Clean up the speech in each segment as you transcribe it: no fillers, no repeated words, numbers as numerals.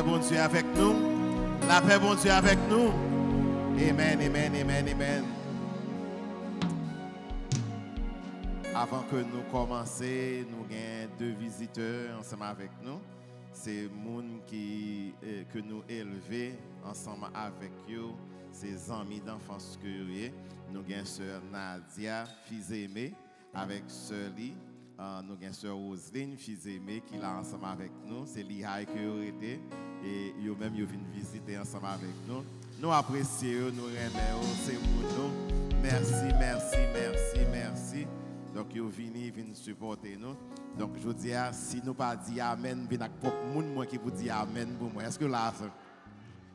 bon Dieu avec nous. La paix, bon Dieu avec nous. Amen, amen, amen, amen. Avant que nous commencions, nous avons deux visiteurs ensemble avec nous. C'est moun que nous élevons ensemble avec eux. C'est amis d'enfance que nous avons sœur Nadia, fils aimé, avec sœur Lee. Nous avons sœur Roselyne, fils aimé, qui est là ensemble avec nous. C'est l'IHAI que vous été. Et eux-mêmes, ils viennent visiter ensemble avec nous. Nous apprécions, nous remercions, c'est pour nous. Merci, merci, merci, merci. Donc, ils viennent supporter nous. Donc, je dis, si nous pas dit Amen, il y a beaucoup de monde qui vous dit Amen pour moi. Est-ce que là, ça?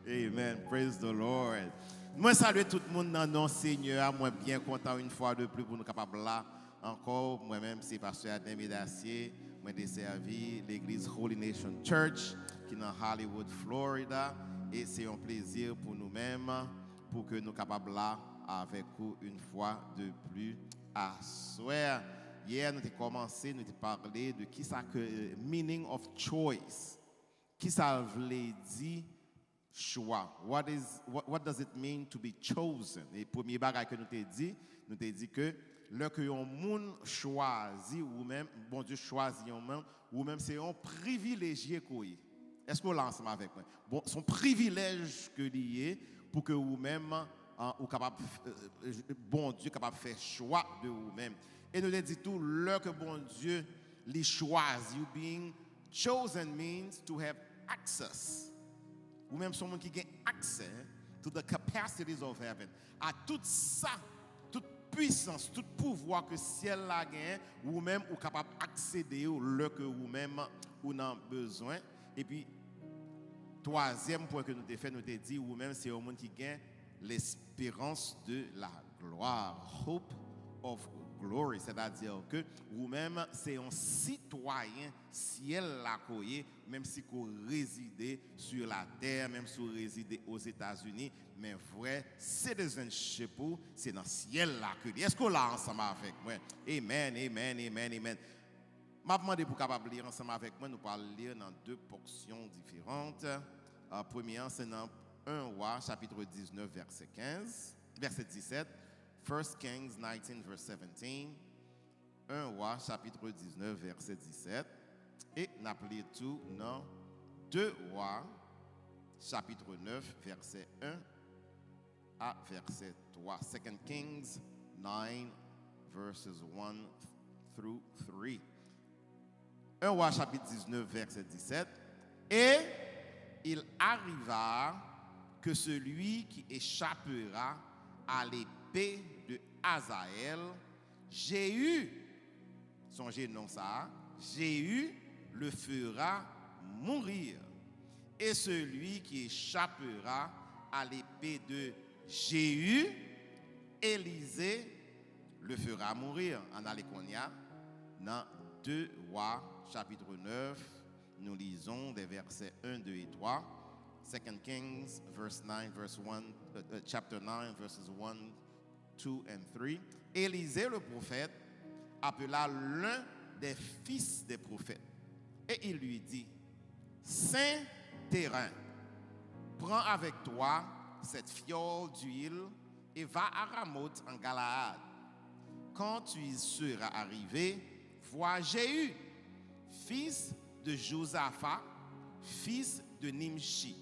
Amen. Praise the Lord. Moi, salue tout le monde dans nos Seigneur. Moi, bien content une fois de plus pour nous capables là. Encore, moi-même, c'est pasteur Adam Dacier. Moi, j'ai servi l'église Holy Nation Church qui est dans Hollywood, Florida. Et c'est un plaisir pour nous-mêmes pour que nous soyons capables là avec vous une fois de plus à soir. Hier, nous avons commencé, nous avons parlé de qui ça que meaning of choice. Qui ça veut dire choix? What does it mean to be chosen? Et premier bagage que nous avons dit que lorsque un monde choisit ou même bon Dieu choisit ou même c'est un privilégié quoi. Est-ce que vous l'ensemble avec moi? Bon, son privilège que lié pour que vous-même ou capable bon Dieu capable faire choix de vous-même. Et nous dit tout lorsque bon Dieu les choisit, you being chosen means to have access. Ou même son monde qui gagne accès to the capacities of heaven. À tout ça, toute puissance, tout pouvoir que ciel la gagne, ou même ou capable accéder au lorsque vous-même ou n'en besoin. Et puis troisième point que nous avons fait, nous avons dit ou même c'est au monde qui gagne l'espérance de la gloire, hope of glory, c'est-à-dire que vous-même c'est un citoyen ciel la koye, même si vous résidez sur la terre, même si vous résidez aux États-Unis, mais vrai citizenship c'est dans le ciel la que. Est-ce que là ensemble avec moi? Amen, amen, amen, amen. Je demande pour capable lire ensemble avec moi, nous allons lire dans deux portions différentes. Première, c'est dans 1 Roi, chapitre 19, verset 15, verset 17. 1 Kings 19, verset 17. 1 Roi, chapitre 19, verset 17. Et nous appelons tout dans 2 Rois, chapitre 9, verset 1 à verset 3. 2 Kings 9, verses 1 through 3. 1 Roi chapitre 19, verset 17. Et il arriva que celui qui échappera à l'épée de Hazaël, Jéhu, songez non ça, Jéhu le fera mourir. Et celui qui échappera à l'épée de Jéhu, Élisée le fera mourir. En Aléconia, dans 2 Rois, chapitre 9, nous lisons des versets 1, 2 et 3. 2 Kings, verse 9, verse 1, chapter 9, verses 1, 2 and 3. Élisée le prophète appela l'un des fils des prophètes et il lui dit: Saint terrain, prends avec toi cette fiole d'huile et va à Ramoth en Galaad. Quand tu y seras arrivé, vois Jéhu, fils de Josaphat, fils de Nimshi.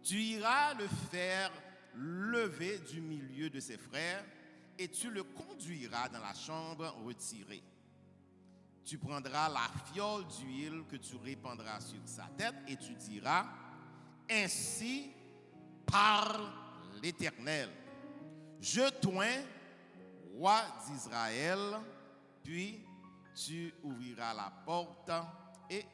Tu iras le faire lever du milieu de ses frères et tu le conduiras dans la chambre retirée. Tu prendras la fiole d'huile que tu répandras sur sa tête et tu diras: Ainsi parle l'Éternel. Je t'oins, roi d'Israël, puis tu ouvriras la porte et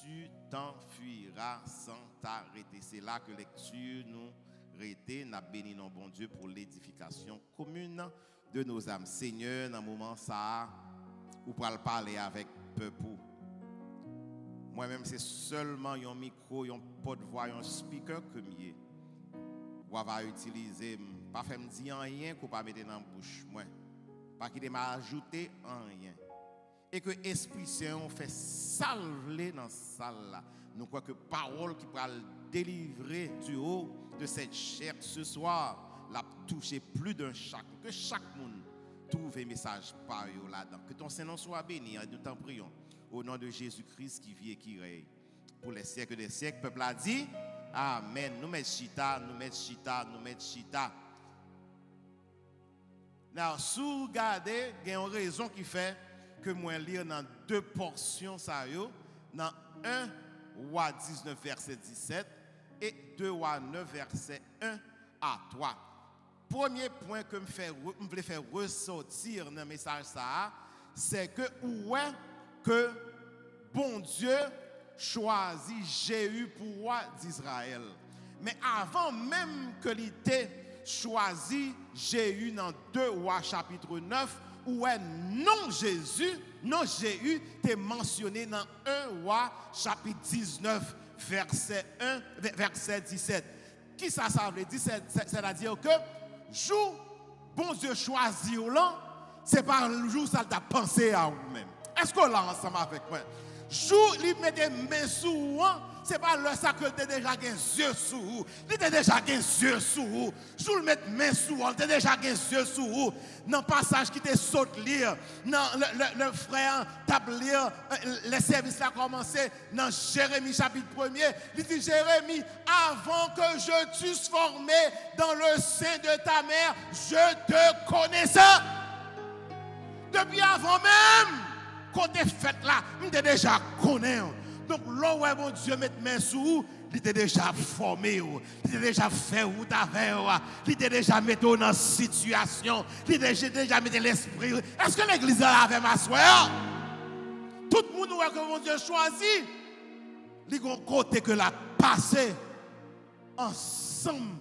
tu t'enfuiras sans t'arrêter. C'est là que lecture nous arrêter. Nous béni nos bon Dieu pour l'édification commune de nos âmes. Seigneur, dans ce moment ça, ou pour parler avec peuple. Moi-même, c'est seulement un micro, un porte-voix, un speaker que je va utiliser. Pas faire me dire rien qu'on pas mettre dans la bouche. Moi, pas qu'il m'a ajouté rien. Et que l'Esprit Saint fait salver dans la salle là. Nous croyons que parole qui va délivrer du haut de cette chair ce soir, l'a touché plus d'un chaque. Que chaque monde trouve un message par eux là-dedans. Que ton Saint-Nom soit béni. Nous t'en prions. Au nom de Jésus-Christ qui vit et qui règne. Pour les siècles des siècles, le peuple a dit Amen. Nous mettons chita, nous mettons chita, nous mettons chita. Now, si vous regardez, il y a une raison qui fait que moi lire dans deux portions ça yo, dans 1 Roi 19 verset 17 et 2 Roi 9 verset 1 à 3. Premier point que je voulais faire ressortir dans le message ça, c'est que ouais que bon Dieu choisit Jéhu pour roi d'Israël. Mais avant même que l'ité choisi Jéhu dans 2 Rois chapitre 9, où est non Jéhu est mentionné dans 1 Roi chapitre 19 verset 1 verset 17. Qui ça veut dire? C'est-à-dire que jour bon Dieu choisit là, c'est pas le jour ça t'a pensé à vous-même. Est-ce qu'on l'a ensemble avec moi? Jour il met des mains sous vous, c'est pas le ça que tu déjà des yeux sous vous. Il était déjà des yeux sous vous. Jour il met mains sous vous, tu déjà des yeux sous vous. Dans le passage qui te saute lire, dans le frère table lire, les services a commencé dans Jérémie chapitre 1er. Il dit Jérémie, avant que je t'eusse formé dans le sein de ta mère, je te connaissais. Depuis avant même côté fait là, je t'ai déjà connu. Donc là où mon Dieu met main sous vous, il était déjà formé, il était déjà fait ou d'avant, il était déjà mis dans une situation, il était déjà mis l'esprit. Est-ce que l'église avait ma soeur? Tout le monde voit que mon Dieu choisit. Il y a un côté que l'a passé ensemble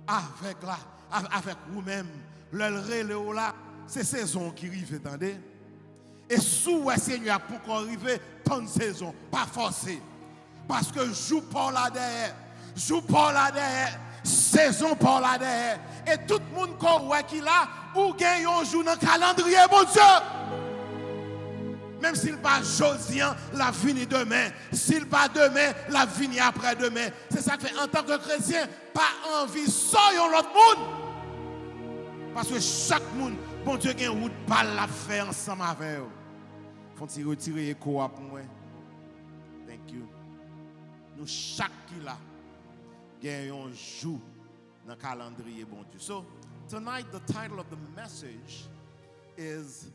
avec vous-même. Le là, c'est saison qui arrive, attendez. Et sous le Seigneur pour arriver pendant saison, pas forcé. Parce que joue par là derrière, saison par là derrière. Et tout le monde qui là, ou gagne un jour dans le calendrier, mon Dieu. Même s'il pas aujourd'hui, la vie demain. S'il pas demain, la vie après-demain. C'est ça que fait en tant que chrétien, pas envie soyons l'autre monde. Parce que chaque monde, bon Dieu, a une route pas la faire ensemble avec eux. Faut-il retirer l'écho pour moi? Thank you. Nous, chaque qui là, gagnons un jour dans le calendrier, bon Dieu. So, tonight, the title of the message is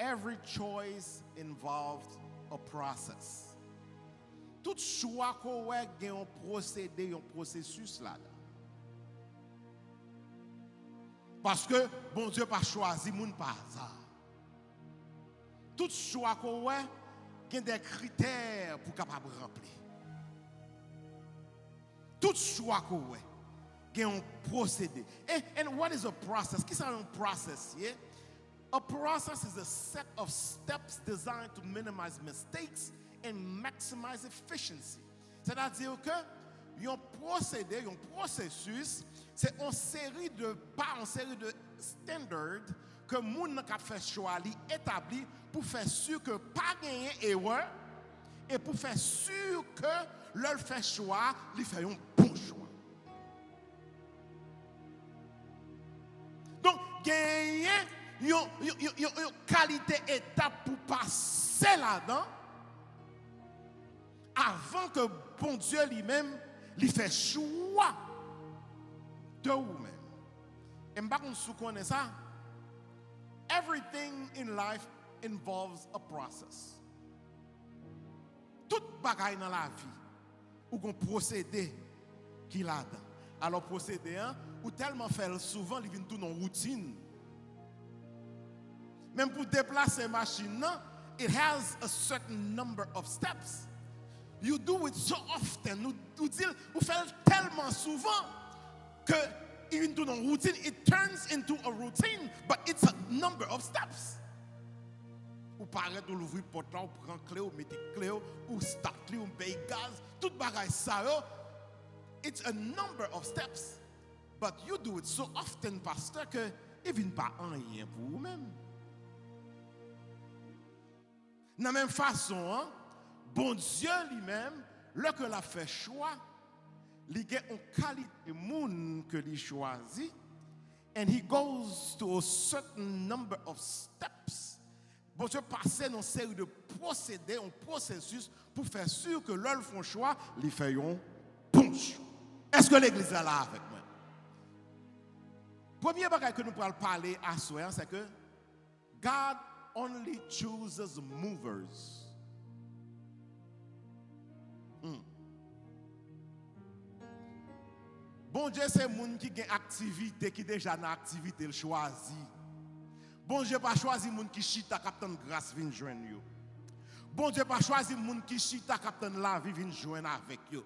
Every Choice Involved a Process. Tout choix qu'on a, il y a un procédé, un processus là. Parce que bon Dieu n'a pas choisi moun par hasard. Tout choix qu'on a, il y a des critères pour capable remplir. Tout choix qu'on a, il y a un procédé. And what is a process? Qu'est-ce que c'est un process? Yeah? A process is a set of steps designed to minimize mistakes and maximize efficiency. C'est-à-dire que un procédé, un processus, c'est une série de pas, une série de standards que moun n'a fait choix établi pour faire sûr que pas gagner erreur et pour faire sûr que leur fait choix, il fait un bon choix. Donc gagner une qualité étape pour passer là-dedans avant que bon Dieu lui-même lui fait choix de vous-même. Et je ne sais pas si ça. Everything in life involves a process. Tout bagaille dans la vie ou un procédé qui l'a dedans. Alors procédé ou tellement fait souvent il vient tout dans routine. Même pour déplacer une machine, it has a certain number of steps. You do it so often. Vous faites tellement souvent que into the routine, it turns into a routine, but it's a number of steps. Ou paraît ou l'ouvrir porte là, ou prend clé, ou mettez clé, ou start clé, ou paye gaz, tout bagaille ça yo. It's a number of steps, but you do it so often, pasteur, que il vient pas en rien pour vous-même. De la même façon, hein, bon Dieu lui-même, lorsque l'a fait choix, il a une qualité de monde que il choisit, and he goes to a certain number of steps. Bon Dieu passe dans une série de procédés, un processus pour faire sûr que l'œuvre font choix, ils font un bon choix. Est-ce que l'église est là avec moi? Premier bagage que nous pourrons parler à soi, c'est que God only chooses movers. Bon Dieu, c'est moun qui a une activité, qui déjà dans l'activité, il choisit. Bon Dieu pas choisi moun qui chita captain grâce vient joindre yo. Bon Dieu pas choisi moun qui chita captain la vie vient joindre avec yo.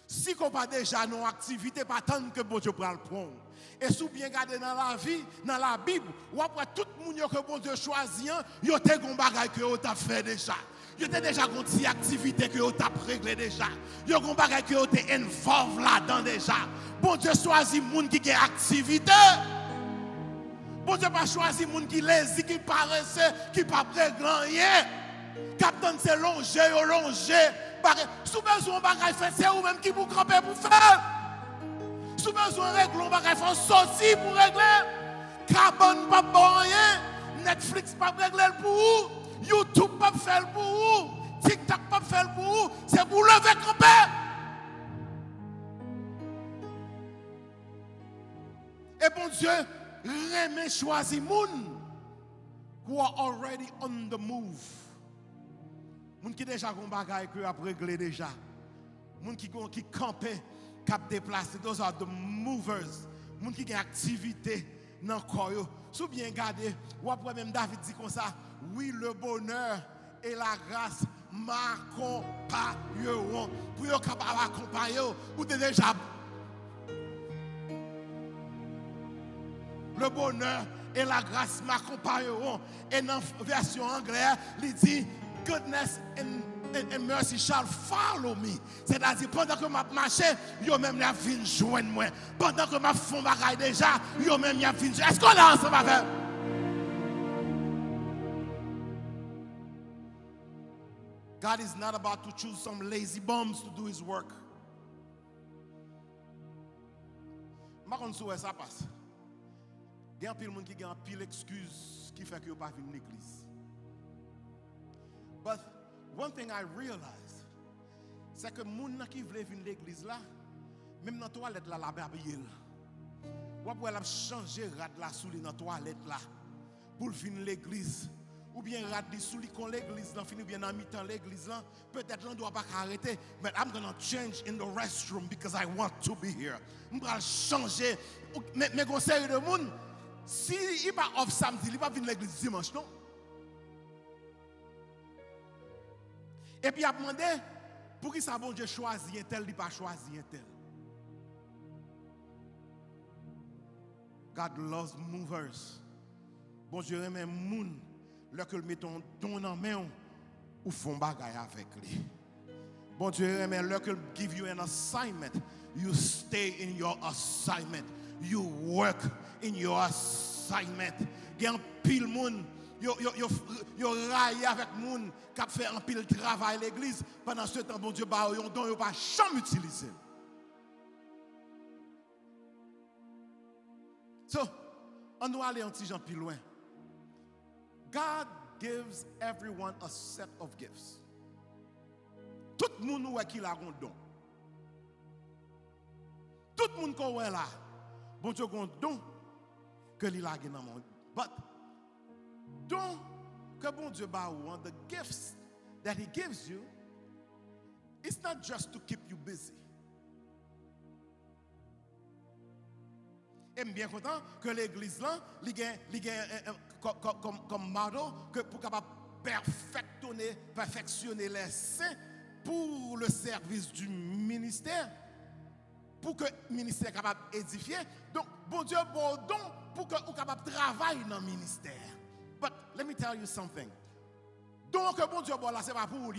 Si qu'on pas déjà non activité pas tant que bon Dieu prend le prendre. Et si bien garder dans la vie, dans la Bible, ou après tout moun yo que bon Dieu choisit, yo te gon bagay que yo t'a fait déjà. Yo te déjà gon ti activité que yo t'a réglé déjà. Yo gon bagay que yo te involve là-dedans déjà. Bon Dieu choisit moun qui a activité. Bon Dieu pas choisi moun qui lazy, qui paresseux, qui pas prêt rien. Captain c'est longer. Sous besoin bagay fait c'est ou même qui pour camper pour faire. Sous besoin régler bagay faut sortir pour régler. Carbone pas bon rien. Netflix pas régler pour vous. YouTube pas faire pour vous. TikTok pas faire pour vous. C'est pour lever camper. Et bon Dieu remet choisi moun who are already on the move. Moun qui déjà gon bagay que a régler déjà. Moun qui campe, cap déplacer. Those are the movers. Moun qui a activité dans corps yo. Sou bien garder, ou après même David dit comme ça, oui le bonheur et la grâce m'accompagneront. Pour yo capable accompagner ou déjà le bonheur et la grâce m'accompagneront. Et dans la version anglaise, il dit goodness and mercy shall follow me. C'est-à-dire, pendant que je marche, yo même la vin joindre moi. Pendant que je fais bagaille déjà, yo même la vin joindre. Est-ce qu'on est ensemble avec? God is not about to choose some lazy bums to do his work. Je ne sais pas si ça passe. Il y a pile monde qui a pile excuse qui fait que yo pas venir l'église. But one thing I realize, c'est que moun qui veut venir l'église là, même dans la toilette là, la babille. Ou pour elle changer rad là sous dans la toilette là pour venir l'église. Ou bien rad sous kon l'église là, fini bien en mi-temps l'église là, peut-être l'on doit pas arrêter, but I'm going to change in the restroom because I want to be here. M'bral changer mais conseil de moun. Si il va off samedi, il va venir l'église dimanche, non? Et puis il a demandé pour qui ça bon Dieu choisit un tel, il pas choisi un tel. God loves movers. Bon Dieu aime moun, lorsque le mettons don en main ou font bagaille avec lui. Bon Dieu aime lorsque give you an assignment, you stay in your assignment. You work in your assignment. Il y a un pile moun, yo raille avec moun qui fait un pile travail à l'église. Pendant ce temps, bon Dieu, yon don yo pas jamais utilisé. So, on doit aller un petit peu plus loin. God gives everyone a set of gifts. Tout le monde qui a un don. Tout le monde qui est là. Bon Dieu a un don que il a dans le monde. But don que bon Dieu ba ou, the gifts that he gives you, it's not just to keep you busy. Et bien content que l'église là, il comme modèle que pour capable perfectionner les saints pour le service du ministère. Pour que le ministère soit capable d'édifier. Donc, bon Dieu, bon don pour que vous capable de travailler dans le ministère. But let me tell you something. Donc, bon Dieu, bon là, ce n'est pas pour vous,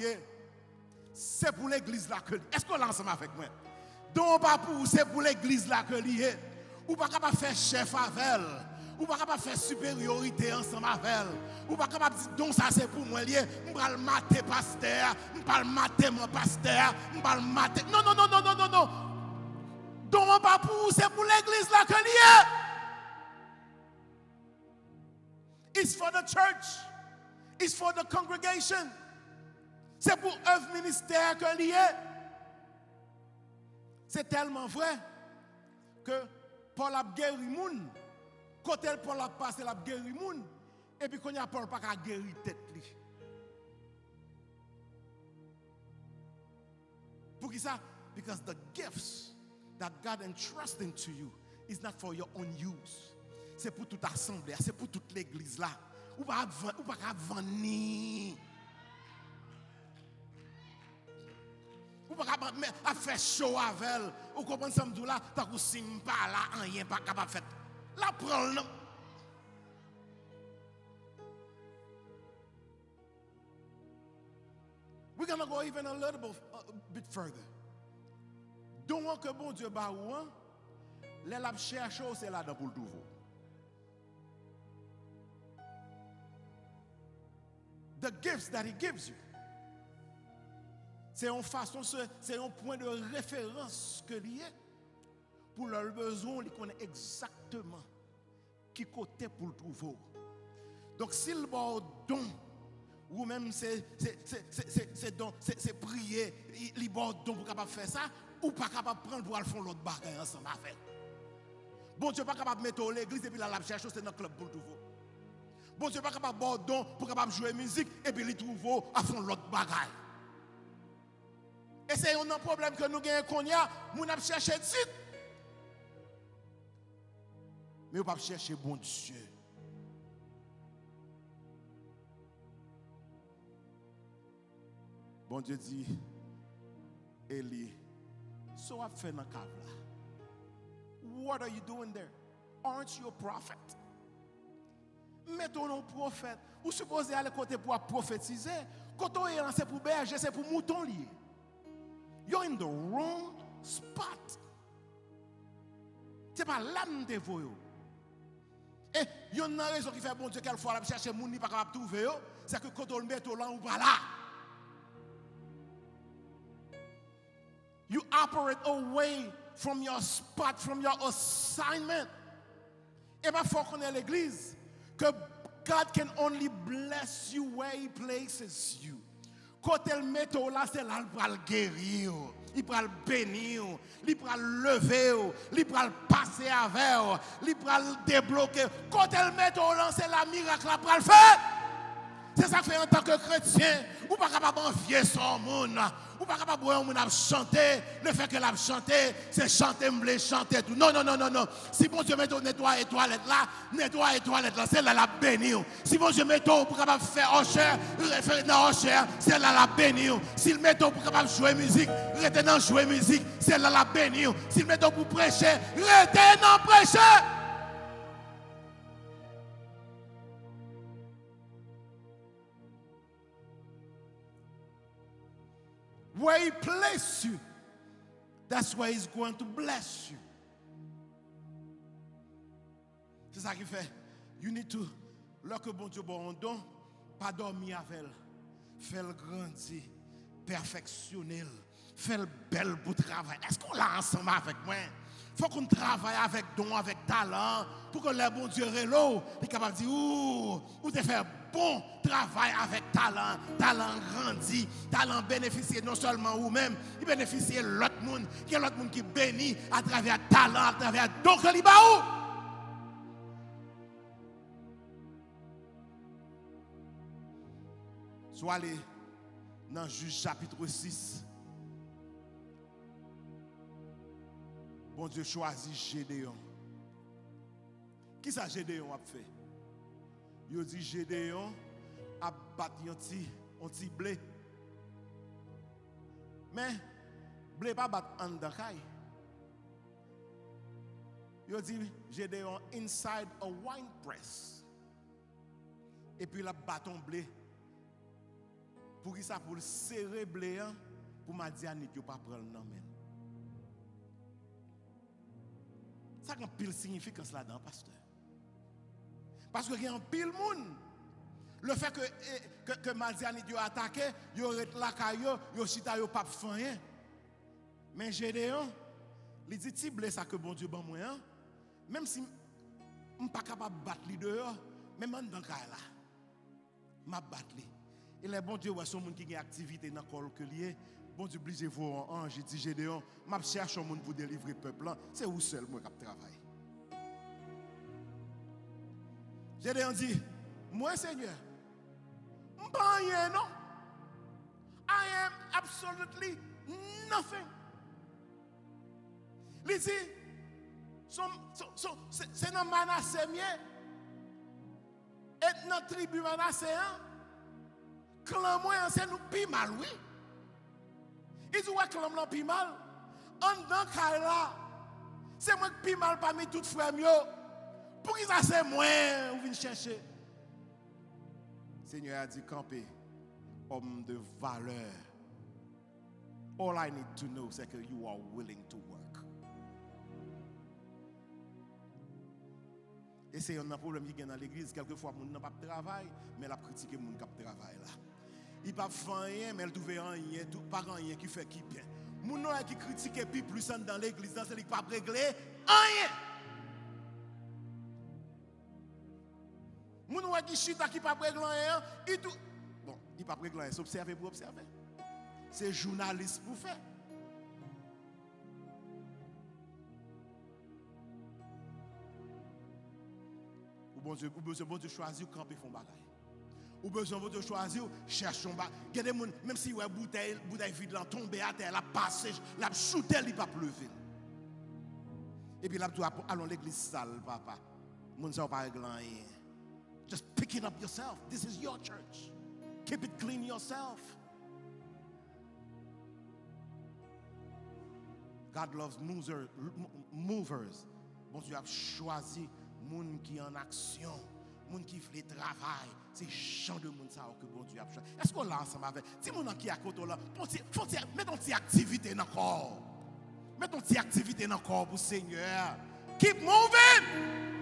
c'est pour l'église là que. Est-ce qu'on l'a ensemble avec moi? Donc, pas pour vous, c'est pour l'église là que lié. Ou pas capable de faire chef avec elle. Ou pas capable faire supériorité ensemble avec elle. Ou pas capable dire donc ça c'est pour moi lié. On va le mater pasteur, on va le mater mon pasteur, on va le mater. Non non non non non non non. Donc pas pour vous, c'est pour l'église là que lié. It's for the church. It's for the congregation. C'est pour œuvre ministère que lié. C'est tellement vrai que Paul a guéri moun. Quand Paul a passé, il a guéri moun. Et puis quand il y a Paul pas qu'à guérir tête li. Pour qui ça? Because the gifts that God entrusts into you is not for your own use. C'est pour toute assemblée, c'est pour toute l'église là. Ou pas venir. Ou pas faire show avec elle. Ou comprenez ça me là, tant que signe pas là, rien pas capable faire. La prend non. We're going to go even a little bit further. Donc que bon Dieu ba ou hein, les la cherche c'est là dans pour le trouver. The gifts that he gives you. C'est une façon, c'est un point de référence que lié pour leurs besoins, ils connaissent exactement qui côté pour le trouver. Donc s'il va don ou même c'est prier, il va don pour capable faire ça ou pas capable prendre pour aller faire l'autre bagaille ensemble avec. Bon Dieu pas capable mettre l'église et puis là la cherche c'est dans le club pour le trouver. Bon Dieu pas capable don pour capable jouer musique et puis il trouve à fond l'autre bagaille. Et c'est un problème que nous gagnons qu'on y a, nous n'avons cherché titre. Mais on ne peut pas chercher bon Dieu. Bon Dieu dit, Élie, so what fait dans la cave là? What are you doing there? Aren't you a prophet? Mettons un prophète. Vous supposez aller côté pour prophétiser. Quand on est lancé pour berger, c'est pour mouton lié. You're in the wrong spot. C'est pas l'âme de vous. Et il y a une raison qui fait bon Dieu quelquefois la chercher moun ni pas capable trouver, c'est que quand on le met au là ou pas là. You operate away from your spot, from your assignment. Et bien, il faut qu'on ait l'église que God can only bless you where He places you. Quand elle met au là, c'est là qu'il va le guérir, il va le bénir, il va le lever, il va le passer avec, il va le débloquer. Quand elle met au là, c'est la miracle qu'il va le faire. C'est ça que fait en tant que chrétien, ou pas capable d'envier son monde, ou pas capable de voir un monde chanter, le fait que l'a chanter, c'est chanter, me chanter tout. Non, non, non, non, non. Si bon Dieu met au nettoie les toilettes là, c'est là la bénir. Si bon Dieu met au pour capable faire enchère, faire dans enchère, c'est là la bénir. S'il met au pour capable jouer musique, rester dans jouer musique, c'est là la bénir. S'il met au pour prêcher, rester dans prêcher. Where He placed you, that's where He's going to bless you. C'est ça qui fait. You need to, lorsque bon Dieu bon don, pas dormir avec elle, faire grandir, perfectionner, faire belle pour travail. Est-ce qu'on l'a ensemble avec moi? Il faut qu'on travaille avec don, avec talent, pour que le bon Dieu relou, il est capable de dire, ou de faire bon travail avec talent, talent grandi, talent bénéficier non seulement vous-même, il bénéficie l'autre monde, qui est l'autre monde qui bénit à travers talent, à travers don que il a. Soit allez dans Juge chapitre 6. Bon Dieu choisit Gédéon. Qui ça Gédéon a fait? Il dit Gédéon a battu un petit blé. Mais blé pas battu en dakaï. Il dit Gédéon inside a wine press. Et puis il a battu un blé. Pour qui ça? Pour serrer blé pour Madianite, il ne pas prendre le nom. Ça a une pile significance là-dedans, pasteur. Parce que il y a un pile monde. Le fait que Madian a attaqué, il aurait la caillou, il chita yo pas fait rien. Mais Gédéon, il dit tible ça que bon Dieu ban moi hein. Même si on pas capable battre lui dehors, même dans caille là. M'a battre lui. Et les bon Dieu ouais son monde qui a activité dans col que lié. Bon Dieu obligez vous en ange dit Gédéon, m'a cherche un monde pour délivrer peuple là, c'est où seul moi qui travaille. Gédéon dit, moi Seigneur, pas rien non. I am absolutely nothing. Il dit, c'est dans Manassé mien. Et dans tribu Manassé, clan moi c'est nous pi mal oui. Il dit ouais clan là pi mal. En dans Kaila, c'est moi qui pi mal parmi toutes frères yo. Pour qui ça c'est moi ou vinn chercher. Seigneur a dit camper homme de valeur. All I need to know c'est que you are willing to work. Et c'est un problème qui est dans l'église. Quelquefois, les gens n'ont pas de travail, mais la critique les gens qui travail là. Ils ne peuvent pas faire rien, mais ils trouvent rien, pas rien qui fait qui bien. Les gens qui critiquent plus dans l'église, c'est qu'ils ne peuvent pas régler rien. Les gens qui chutent qui ne peuvent pas régler rien, bon, ils ne peuvent pas régler rien, c'est observer pour observer. C'est journaliste pour faire. Bon Dieu, bon Dieu choisir camper font bagaille. Ou besoin bon Dieu choisir chercher un bagaille. Même si ouais bouteille vide là tomber à terre, la passer, la shooter, il pas pleuver. Et puis là tu allons l'église sale papa. Mon ça pas régler rien. Just pick it up yourself. This is your church. Keep it clean yourself. God loves movers. Bon Dieu a choisi moun qui en action, moun qui fait travail, c'est champ de moun ça que bon Dieu a choisi. Est-ce qu'on l'a ensemble avec? Si moun qui à côté là, mets ton petite activité dans le corps. Mets ton petite activité dans le corps pour Seigneur. Keep moving.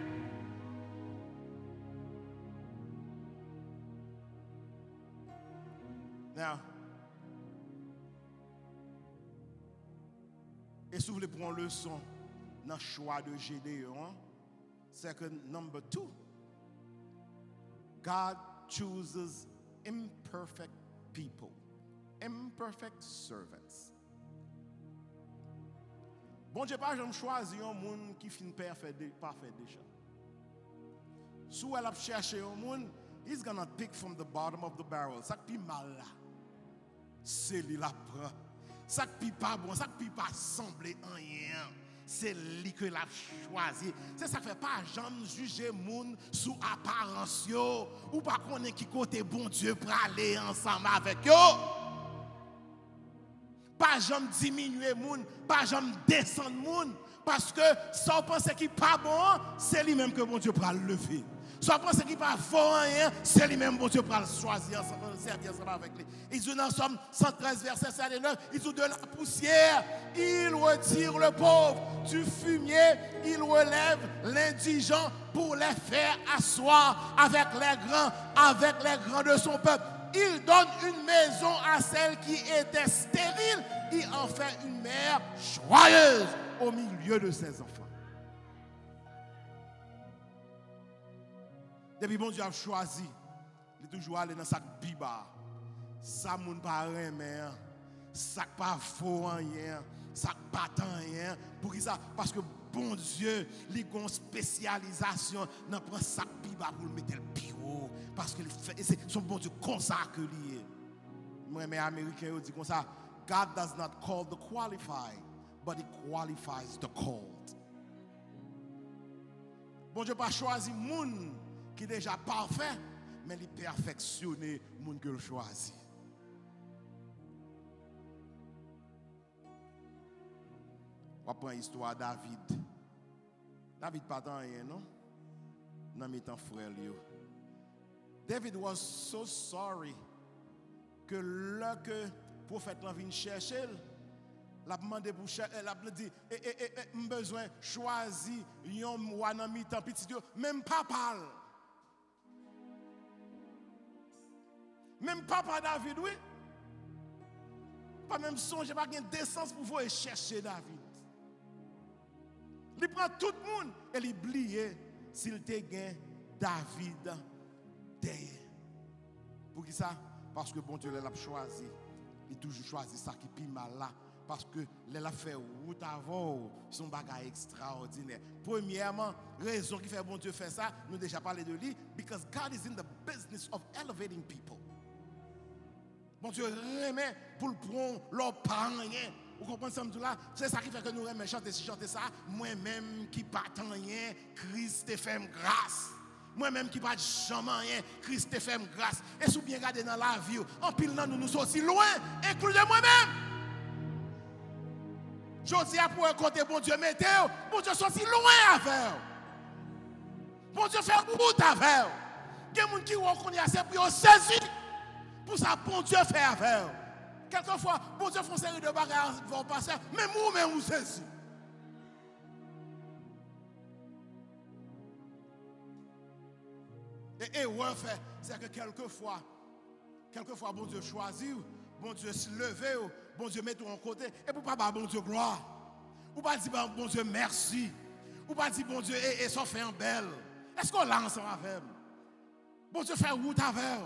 Now, et si vous voulez prendre leçon dans le choix de Gédéon, c'est que number 2, God chooses imperfect people, imperfect servants. Bon Dieu pas jamais choisi un monde qui finit parfait déjà. Si elle a cherché un monde, he's gonna pick from the bottom of the barrel. Ça qui mal là, c'est lui la prend. Ça qui pas bon, ça qui pas semblé rien. C'est lui que l'a choisi. C'est ça fait pas jamais juger moun sous apparence yo ou pas connaître qui côté bon Dieu pour aller ensemble avec yo. Pas jamais diminuer moun, pas jamais descendre moun parce que ça on pense qui pas bon, c'est lui même que bon Dieu pour le lever. Ça on pense qui pas fort rien, c'est lui même bon Dieu pour le choisir ensemble, servir ensemble avec lui. Il dit dans Somme 113 verset 7 et 9, il dit de la poussière, il retire le pauvre, du fumier, il relève l'indigent pour les faire asseoir avec les grands de son peuple. Il donne une maison à celle qui était stérile, il en fait une mère joyeuse au milieu de ses enfants. Depuis bon Dieu a choisi, il est toujours allé dans sa biba. Ça moun pas rien, ça pas faux rien, ça pas rien. Pour ça parce que bon Dieu, il a une spécialisation dans prendre sa biba pour le mettre le bureau parce que c'est son bon Dieu comme ça que lié. Moi mes américains disent comme ça, God does not call the qualified, but he qualifies the called. Bon Dieu pas choisi moun qui est déjà parfait, mais il perfectionne les gens que choisit. On prend l'histoire de David. David pas dans rien, non? Dans mes temps frère. David was so sorry que là que le prophète vient chercher, l'a demandé pour chercher, l'a dit, besoin choisir un roi dans mi temps petit Dieu, même pas parle. Même papa David, oui. Pas même songe, pas de décence pour vous chercher David. Il prend tout le monde et il oublie s'il te gagne David derrière. Pour qui ça? Parce que bon Dieu l'a choisi. Il a toujours choisi ça qui est mal là. Parce que il a fait route avant, son bagage extraordinaire. Premièrement, raison qui fait bon Dieu faire ça, nous déjà parlé de lui, because God is in the business of elevating people. Bon Dieu remet pour le prendre leur parents rien. Vous comprenez ça là? C'est ça qui fait que nous remet chanter ça. Moi-même qui pas rien, Christ te fait grâce. Moi-même qui pas jamais rien, Christ te fait grâce. Et si vous bien regardez dans la vie, en pile nous sommes aussi loin, inclus de moi-même. Je dis à pour un côté, bon Dieu, mettez, bon Dieu, soit si loin avec. Bon Dieu, fait route avec. Il y a des gens qui reconnaissent assez pour saisir. Pour ça, bon Dieu, fait avec. Quelquefois, bon Dieu, fait une série de bagages qui vont passer, mais vous saisir. Et ouais, c'est que quelquefois, bon Dieu choisit, bon Dieu se lever, bon Dieu met tout en côté, et pour pas bon Dieu gloire. Ou pas dire bon Dieu merci. Ou pas dire bon Dieu et ça fait en belle. Est-ce qu'on l'a ensemble avec? Bon Dieu fait route avec.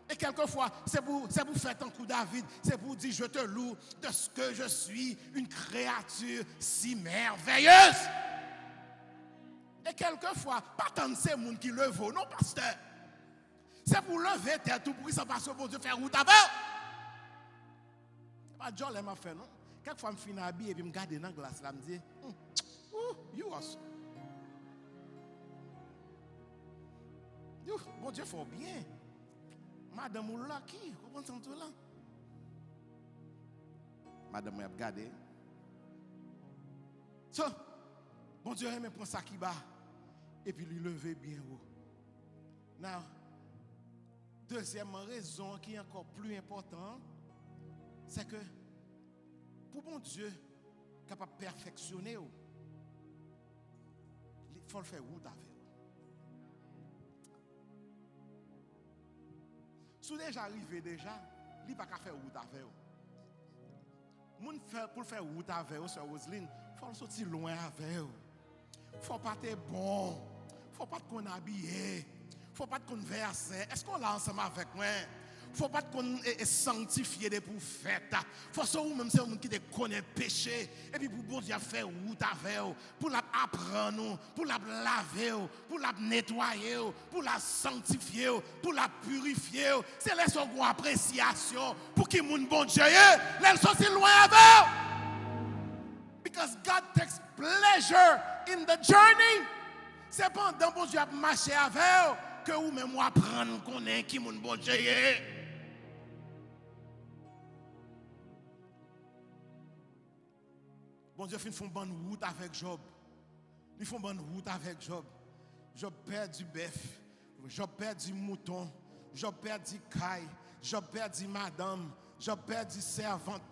Et quelquefois, c'est pour faire un coup David, c'est pour dire je te loue de ce que je suis, une créature si merveilleuse. Et quelquefois, pas tant de ces gens qui le vaut, non pasteur. C'est pour lever tête tout pour que ça passe bon Dieu faire route avec. C'est pas John m'a fait non. Quelquefois je finis habillé et puis je me garde dans la glace là, je me dis you also. Bon Dieu faut bien. Madame ou là qui, vous comprenez tout là? Madame m'a regardé. So, bon Dieu aime prendre ça qui bas et puis lui lever bien haut. Now, deuxième raison qui est encore plus importante, c'est que pour bon Dieu capable de perfectionner, il faut le faire route avec. Si vous déjà arrivé déjà, il n'y a pas qu'à faire route avec. Pour faire route avec vous, Sœur Roselyne, il faut sortir loin avec vous. Il ne faut pas être bon. Il ne faut pas qu'on habillé. Il ne faut pas qu'on verse. Est-ce qu'on l'a ensemble avec moi? Il ne faut pas qu'on sanctifié des pour faire. Il faut que vous même c'est un qui te connaît péché. Et puis pour bon Dieu faire route avec vous. Pour l'apprendre, pour la laver, pour la nettoyer, pour la sanctifier, pour la purifier. C'est là son gros appréciation. Pour qui moun bon Dieu, les sont si loin avec vous. Because God takes pleasure in the journey. C'est pendant bon Dieu a marché avec vous que vous même apprendre qu'on est qui moun bon Dieu. Bon Dieu, ils font bonne route avec Job. Ils font bonne route avec Job. Job perd du bœuf. Job perd du mouton. Job perd du caille. Job perd du madame. Job perd du servante.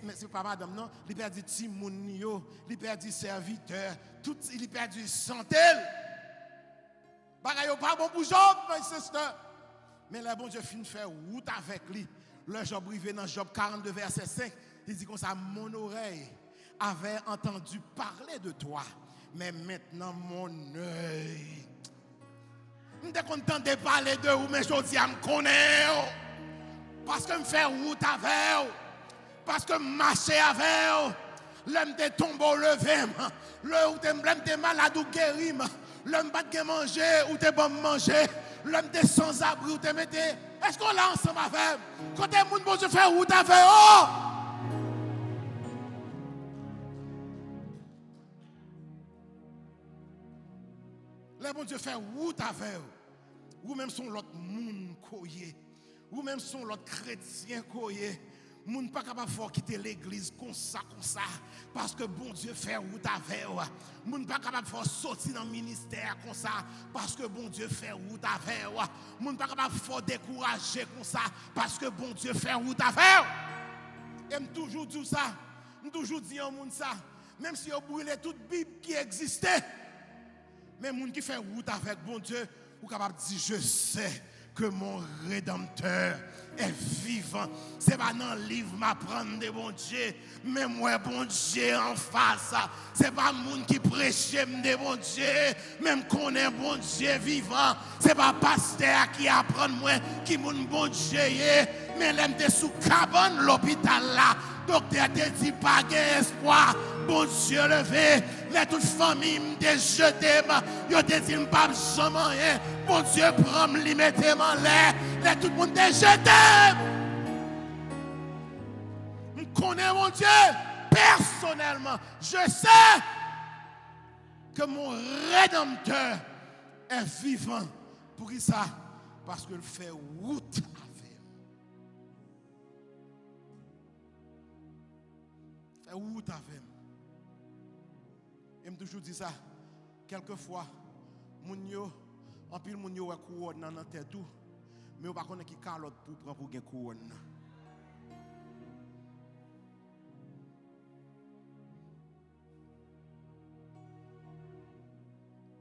Mais c'est pas madame, non. Il perd du timounio. Il perd du serviteur. Tout, il perd du santel. Bagayo pas bon pour Job, my sister. Mais là, bon Dieu, fin faire route avec lui. Le Job arrivé dans Job 42, verset 5. Il dit comme ça, mon oreille avait entendu parler de toi, mais maintenant mon œil. Je suis content de parler de vous, mais je dis à me connaître. Parce que je fais route avec vous. Parce que je marche avec vous. L'homme de tombeau levé. L'homme de malade ou guéri. L'homme de manger ou de bon manger. L'homme de sans abri ou de mettre. Est-ce qu'on l'a ensemble avec vous? Quand les gens vont faire route avec vous. Les bon Dieu fait route avec vous. Vous-même sont l'autre monde koye. Vous-même sont l'autre chrétien koye. Moun pas capable de quitter l'église comme ça. Parce que bon Dieu fait route avec vous. Moun pas capable de sortir dans le ministère comme ça. Parce que bon Dieu fait route avec vous. Moun pas capable de décourager comme ça. Parce que bon Dieu fait route avec vous. Et toujours dit ça. Toujours dit au monde ça. Même si vous brûlez toute Bible qui existait. Mais les gens qui font route avec bon Dieu, vous êtes capable de dire, je sais que mon Rédempteur est vivant. C'est pas dans le livre m'apprendre de bon Dieu, mais moi bon Dieu en face. C'est pas monde qui prêche de bon Dieu, même qu'on est bon Dieu vivant. C'est pas pasteur qui apprend moi qui mon bon Dieu est, mais l'aime sous cabane l'hôpital là. Docteur te dit pas d'espoir, bon Dieu levé, mais toute famille me jeté, yo te dit pas jamais rien, bon Dieu prend me mettre en l'air, mais tout le monde te jeté. Je connais mon Dieu personnellement, je sais que mon Rédempteur est vivant. Pour qui ça? Parce qu'il fait route. Route avec. Et me toujours dit ça. Quelquefois, en pile moun yo couronne dans tête tout, mais on pas connaît qui calotte pour prendre pour gain couronne.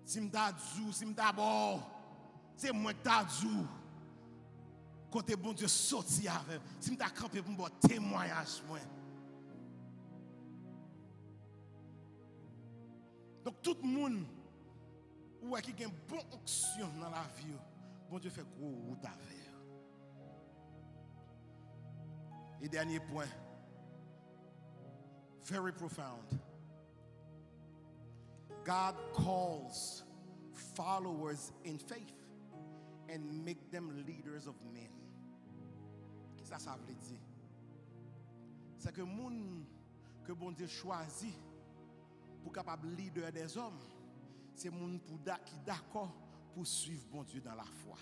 Si m'ta djou, si m'ta bon, c'est moi qui t'a djou. Côté bon Dieu sorti avec. Si m'ta campé pour me témoignage moi. Donc tout le monde qui a une bonne onction dans la vie, bon Dieu fait gros route avec. Et dernier point, very profound. God calls followers in faith and make them leaders of men. Qu'est-ce que ça veut dire? C'est que moun que bon Dieu choisit pour capable leader des hommes, c'est moun qui d'accord pour suivre bon Dieu dans la foi.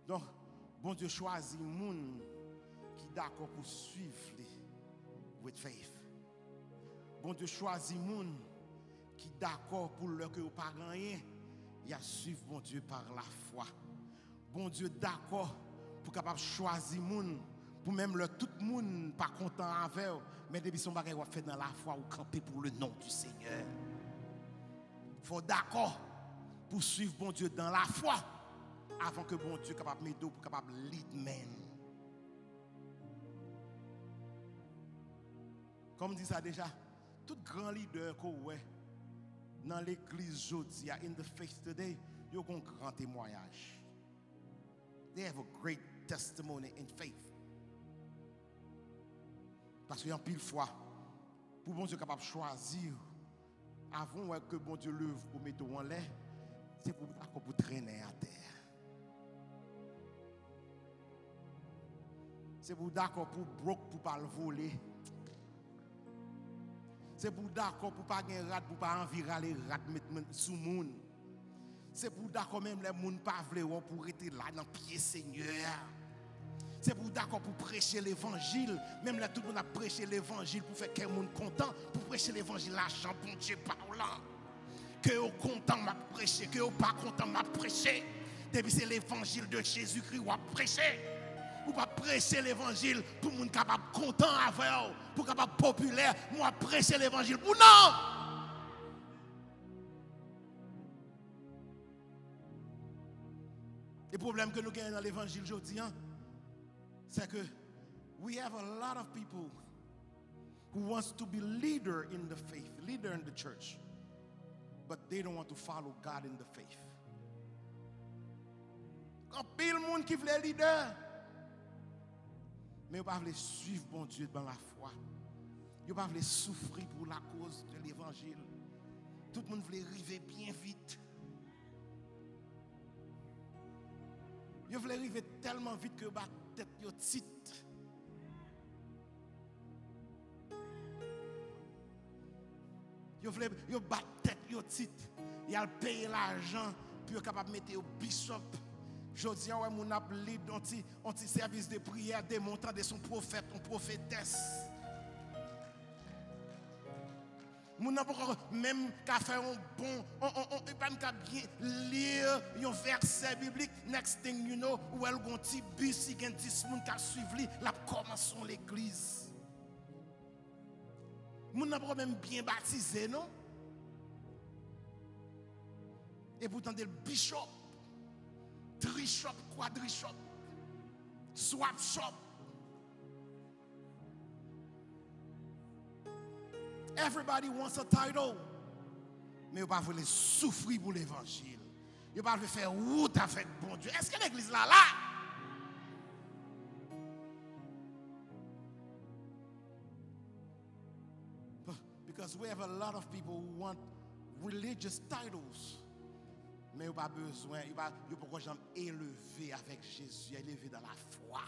Donc, bon Dieu choisit moun qui d'accord pour suivre with faith. Bon Dieu choisit moun qui d'accord pour le que pas rien, il a suivre bon Dieu par la foi. Bon Dieu d'accord pour capable choisir moun pour même le tout le monde pas content avec eux, mais depuis son bagage fait dans la foi ou camper pour le nom du Seigneur. Il faut d'accord pour suivre bon Dieu dans la foi avant que bon Dieu capable mettre pour capable lead men. Comme dit ça déjà, tout grand leader qu'on voit dans l'église aujourd'hui, in the faith today, ils ont un grand témoignage. They have a great testimony in faith. Parce qu'il y a pile fois, pour bon Dieu capable de choisir, avant que bon Dieu l'œuvre pour mettre en l'air, c'est pour traîner à terre. C'est pour d'accord pour broke pour pas le voler. C'est pour d'accord pour pas gagner rat pour pas envirer les rats mettre sous monde. C'est pour d'accord même les monde pas vouloir pour être là dans pied Seigneur. C'est pour d'accord pour prêcher l'évangile, même là tout le monde a prêché l'évangile pour faire que le monde content, pour prêcher l'évangile l'argent bon Dieu parlant. Que vous content m'a prêché, que vous pas content m'a prêché. Depuis c'est l'évangile de Jésus-Christ ou a prêché. Ou pas prêcher l'évangile pour monde capable content avec vous, pour capable populaire, moi prêcher l'évangile pour non. Le problème que nous gagnons dans l'évangile aujourd'hui, c'est que we have a lot of people who wants to be leader in the faith, leader in the church, but they don't want to follow God in the faith. Quand pile monde qui veut leader, mais ils ne veulent pas suivre bon Dieu dans la foi. Ils ne veulent pas souffrir pour la cause de l'évangile. Tout le monde veut arriver bien vite. Ils veulent arriver tellement vite que la tête est petite. Ils veulent battre la tête petite. Ils veulent payer l'argent pour être capable de mettre au bishop. Je dis, ouais, mon appelé anti service de prière démontrant de son prophète, une prophétesse. Mon même qu'à faire un bon, on pas bien lire un verset biblique. Next thing you know, ou elle gon petit bus, il y a 10 personnes qui suivent la commençons l'église. Mon n'a pas même bien baptisé, non? Et pourtant, le bishop, trishop, quadrishop, swap shop. Everybody wants a title. Mais vous ne pouvez pas souffrir pour l'évangile. Vous ne pouvez pas faire route avec bon Dieu. Est-ce que l'église là? Because we have a lot of people who want religious titles. Mais vous n'avez pas besoin, vous n'avez pas jamais élevé avec Jésus, élevé dans la foi.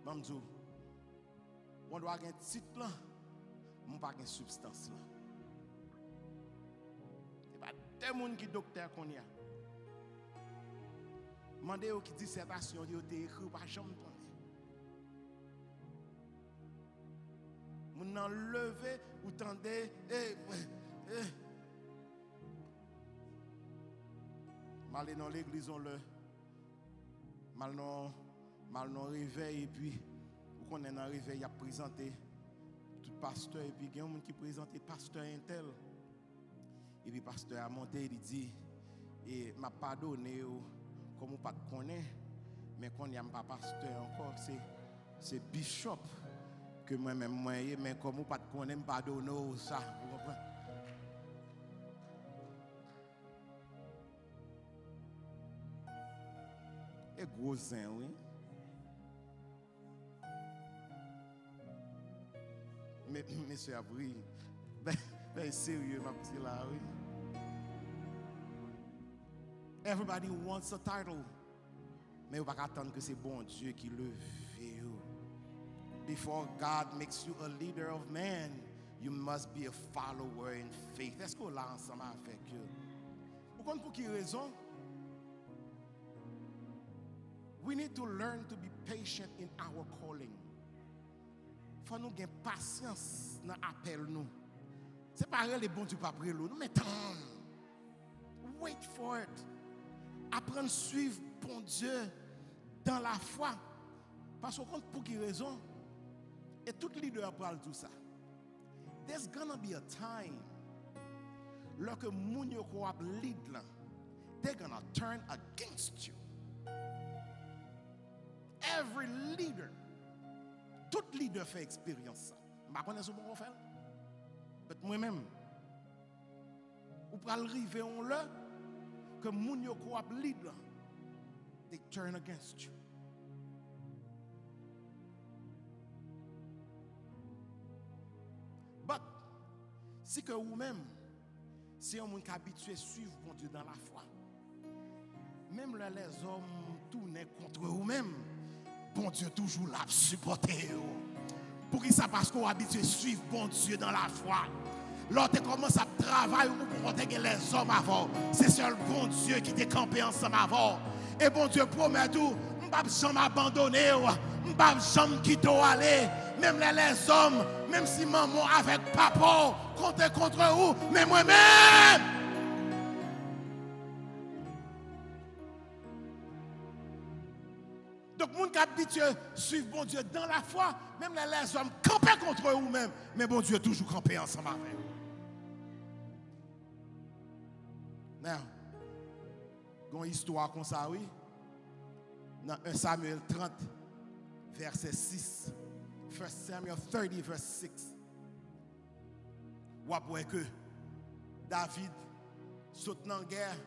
Mamdou, on doit avoir un titre là, on pas une substance là. Il n'y a pas de monde qui docteur qu'on y a. Mandez qui dissertation yo te écrit pas jamais prendre. Mon nan levé ou tendez mal dans l'église on le mal non réveil et puis vous connaissez dans réveil il a présenté tout pasteur et puis il y a un monde qui présente pasteur intel et puis pasteur a monté il dit et m'a pardonné comme on pas connaît mais qu'on y a pas pasteur encore c'est bishop que moi-même moyen mais comme on pas connaît me pardonner ça vous comprenez. Et gros zin, oui. Mais monsieur Abri, ben sérieux, ma petite là, oui. Everybody wants a title. Mais vous ne pouvez pas attendre que c'est bon Dieu qui le fait. Before God makes you a leader of man, you must be a follower in faith. Est-ce qu'on l'a ensemble avec eux? Vous comprenez pour quelle raison? We need to learn to be patient in our calling. Il faut nous avoir patience dans l'appel nous. C'est pas les bons Dieu pas près nous mettons. Wait for it. Apprendre à suivre bon Dieu dans la foi. Parce qu'on compte pour quelle raison? Et tout leader parle de tout ça. There's gonna be a time lorsque moun yo ko ap lead là, they're gonna turn against you. Every leader, tout leader fait expérience ça. Je connais ce qu'on fait. Mais moi-même, ou pral rive on là que moun yo ko ap lead là, they turn against you. But si que vous-même, si on est habitué à suivre bon Dieu dans la foi, même là les hommes tournent contre vous-même, bon Dieu toujours l'a supporté. Pour qui ça? Parce qu'on est habitué à suivre bon Dieu dans la foi. Lorsque tu commences à travailler pour protéger les hommes avant, c'est seul bon Dieu qui t'est campé ensemble avant. Et bon Dieu promet tout, je ne vais jamais abandonner, je ne vais jamais quitter aller. Même les hommes, même si maman avec papa comptent contre vous, mais moi-même. Donc, moun qui habitué à suivre bon Dieu dans la foi, même les hommes campent contre vous-même, mais bon Dieu toujours campé ensemble avec vous. Now, il y a une histoire comme ça, oui. Dans 1 Samuel 30, verset 6. 1 Samuel 30, verset 6. Vous voyez que David saute dans la guerre.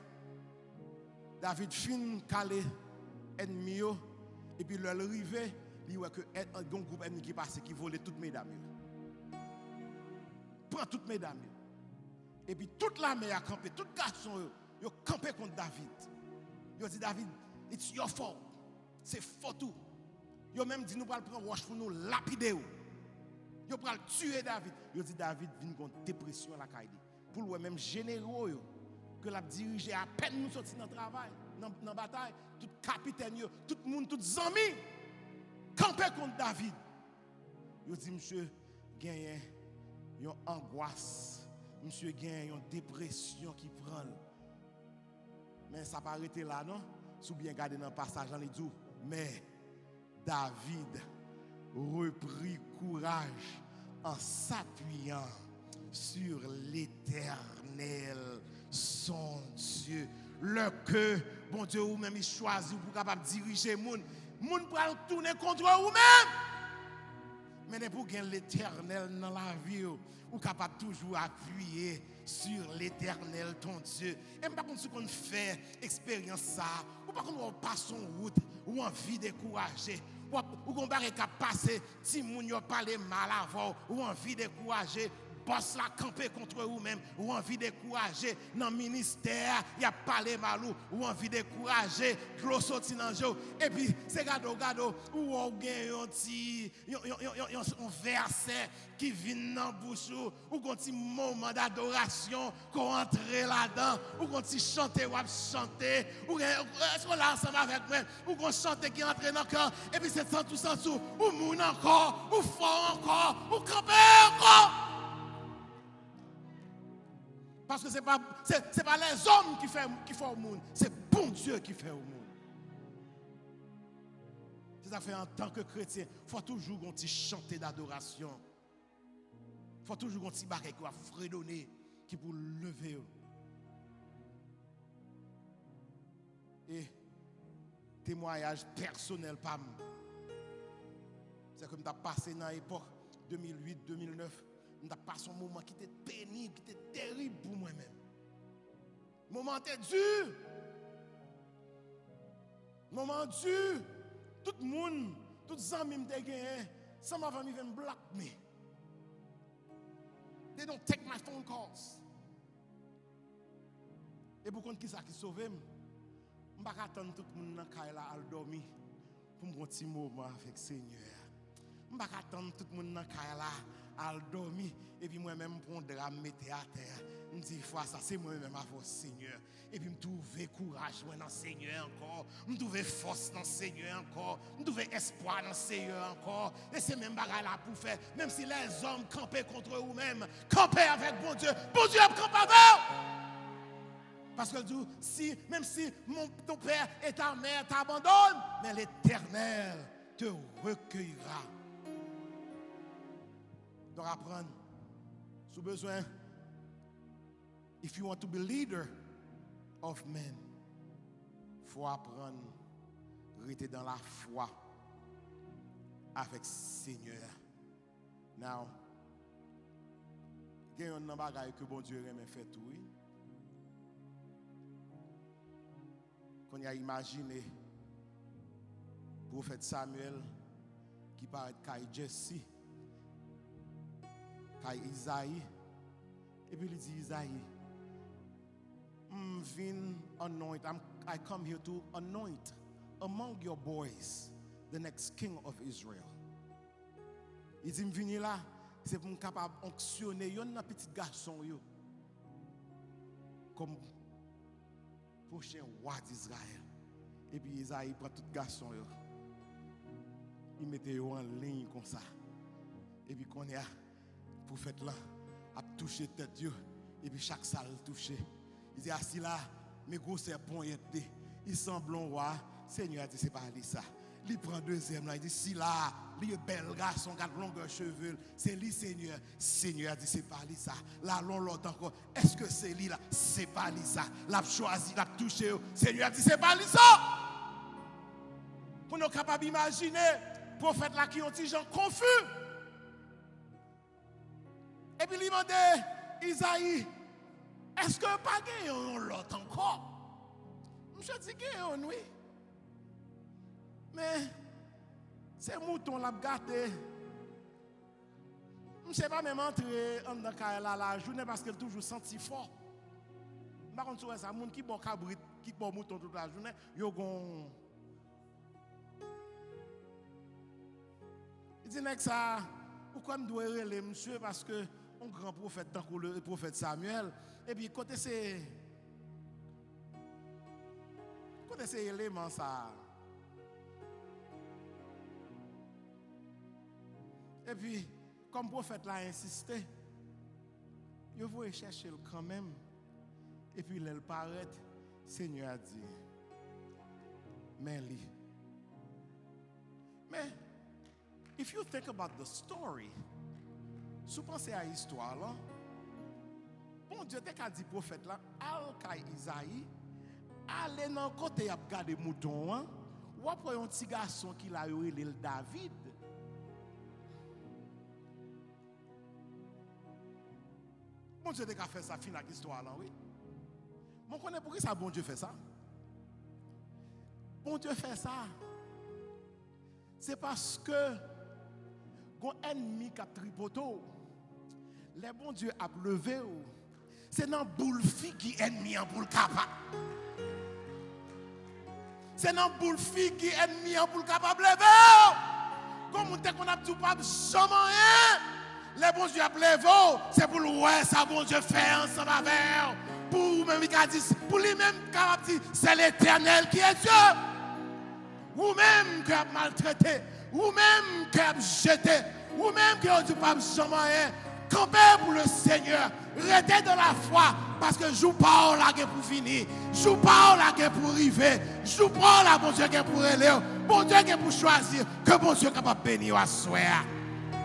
David fin calé ennemi. Et puis, le arrivé, il voit que un groupe ennemi qui passe, qui volait toutes mes dames. Prend toutes mes dames. Et puis, toute l'armée a campé, tout garçon, ils ont campé contre David. Ils ont dit, David, it's your fault. C'est faux tout. Ils ont même dit, nous allons prendre roche pour nous lapider. Ils allons tuer David. Ils ont dit, David vient contre dépression à la caille. Pour le même généraux, que l'a dirigé à peine nous sortir dans le travail, dans la bataille, tout capitaine, tout le monde, tous les amis, campé contre David. Ils ont dit, monsieur, gagne une angoisse, monsieur, gagne une dépression qui prend. Mais ça n'a pas arrêté là, non? Si vous bien regardez dans le passage, dans les dit, mais David reprit courage en s'appuyant sur l'Éternel, son Dieu. Le que, bon Dieu, ou même il choisit pour capable diriger moun. Moun pour tourner contre vous-même. Mais pour gagner l'Éternel dans la vie, ou capable toujours appuyer sur l'Éternel, ton Dieu. Et par contre, ce qu'on fait, expérience ça, ou par contre, on passe son route, ou envie de décourager, ou qu'on va passer, si moun yo parle mal avant, ou envie de décourager, boss la camper contre vous-même, ou envie de décourager dans le ministère, il y a parlé malou, ou envie de décourager, gros sorti dans le jeu. Et puis, c'est gado, ou on gagne un verset qui vient dans la bouche, ou qu'on petit moment d'adoration, qu'on entre là-dedans, ou qu'on petit chanter, ou chanter, ou est-ce qu'on l'a ensemble avec moi, ou qu'on chante qui entre dans le cœur, et puis c'est sans tout, ou moun encore, ou fort encore, ou camper encore. Parce que ce n'est pas les hommes qui font au monde, c'est bon Dieu qui fait au monde. C'est ça fait en tant que chrétien, il faut toujours chanter d'adoration. Il faut toujours un bagage qui va fredonner, qui pour lever. Et témoignage personnel, pam. C'est comme tu as passé dans l'époque 2008-2009. On a passé un moment qui était pénible, qui était terrible pour moi-même. Moment était dur. Moment dur. Tout le monde, tous les amis me gagné. Some of them even blocked me. They don't take my phone calls. Et pour contre qui ça qui sauve, je ne vais pas attendre tout le monde dans le à dormir pour me petit moment avec le Seigneur. Je ne vais pas attendre tout le monde dans le à dormir et puis moi-même pour un drame mettre à terre. Je me dis fois ça c'est moi-même avant le Seigneur et puis me trouver courage dans le Seigneur encore, me trouver force dans le Seigneur encore, me trouver espoir dans le Seigneur encore. Et c'est même bagarre là pour faire même si les hommes campaient contre eux-mêmes, campaient avec bon Dieu campe avec eux. Parce que même si ton père et ta mère t'abandonnent, mais l'Éternel te recueillera. Donc apprendre, sous besoin, if you want to be leader of men, il faut apprendre à rester dans la foi avec le Seigneur. Now, il y a un bagage que bon Dieu aime faire tout. Qu'on a imaginé, le prophète Samuel qui parle de Jesse. Isaïe, et puis il dit Isaïe, I come here to anoint among your boys the next king of Israel. Il dit, je viens là, c'est pour me capable d'onctionner un petit garçon comme prochain roi d'Israël. Et puis Isaïe prend tout garçon, il mettait en ligne comme ça. Et puis qu'on est le prophète là a touché tête Dieu et puis chaque salle touché. Il dit assis là, mes gros serpents étaient. Il semble un roi. Seigneur a dit c'est pas lui ça. Il prend deuxième là, il dit si là, il est bel garçon, garde longueur cheveux, c'est lui Seigneur. Seigneur a dit c'est pas lui ça. Là l'autre encore, est-ce que c'est lui là? C'est pas lui ça. L'a choisi, l'a touché. Seigneur a dit c'est pas lui ça. Pour nous capables d'imaginer prophète là qui ont dit gens confus. Et puis il demandait, Isaïe, est-ce que pas gagné l'autre encore? Je dis gagné, oui. Mais c'est mouton l'a gâté. Je ne sais pas même entrer dans la journée parce qu'elle toujours senti fort. Par contre, ça, moun qui bon cabrit, qui bon mouton toute la journée, yo gon. Il dit que ça, pourquoi me doit relayer monsieur parce que un grand prophète tant que le prophète Samuel et puis côté ces éléments ça. Et puis comme prophète l'a insisté, je vais chercher quand même. Et puis il paraît, Seigneur a dit, mais lui. Mais if you think about the story, si vous pensez à l'histoire là, Bon Dieu t'a dit prophète là, al kay Isaïe, allez dans côté y a garder mouton hein. Ou après un petit garçon qui l'a eu le David. Bon Dieu t'a fait ça fin avec histoire là oui. Mon connaît pourquoi ça bon Dieu fait ça? Bon Dieu fait ça. C'est parce que un ennemi qui a tripoté, les bon Dieu a levé. C'est dans boule fille qui ennemi en boule capable. C'est dans boule fille qui ennemi en boule capable lever. Comme on qu'on a tout pas jamais. Les bon Dieu a levé. C'est pour ouais ça bon Dieu fait ensemble avec. Pour même il a dit pour lui-même capable dire c'est l'Éternel qui est Dieu. Ou même qui a maltraité, ou même qui a jeté, ou même qui a dit pas jamais. Campez pour le Seigneur, restez dans la foi, parce que je parle là pour finir, je parle là pour arriver, je parle là bon Dieu pour élève, bon Dieu pour choisir, que bon Dieu est capable de bénir à soi.